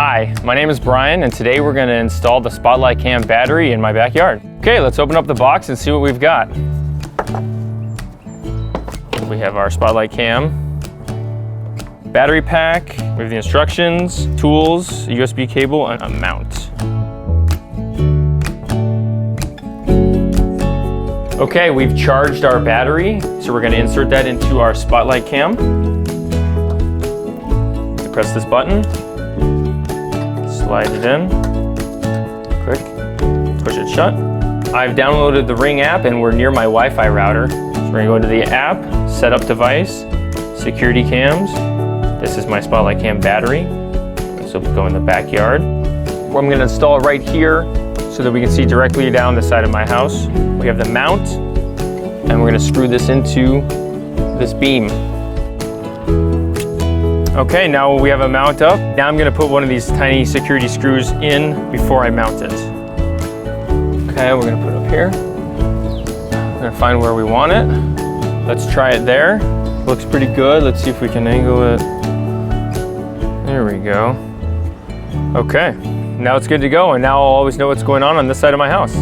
Hi, my name is Brian, and today we're going to install the Spotlight Cam battery in my backyard. Okay, let's open up the box and see what we've got. We have our Spotlight Cam battery pack, we have the instructions, tools, a USB cable, and a mount. Okay, we've charged our battery, so we're going to insert that into our Spotlight Cam. Press this button, slide it in, click, push it shut. I've downloaded the Ring app and we're near my Wi-Fi router. So we're gonna go to the app, set up device, security cams. This is my Spotlight Cam battery. So we'll go in the backyard. I'm gonna install it right here so that we can see directly down the side of my house. We have the mount and we're gonna screw this into this beam. Okay, now we have a mount up. Now I'm gonna put one of these tiny security screws in before I mount it. Okay, we're gonna put it up here. We're gonna find where we want it. Let's try it there. Looks pretty good. Let's see if we can angle it. There we go. Okay, now it's good to go, and now I'll always know what's going on this side of my house.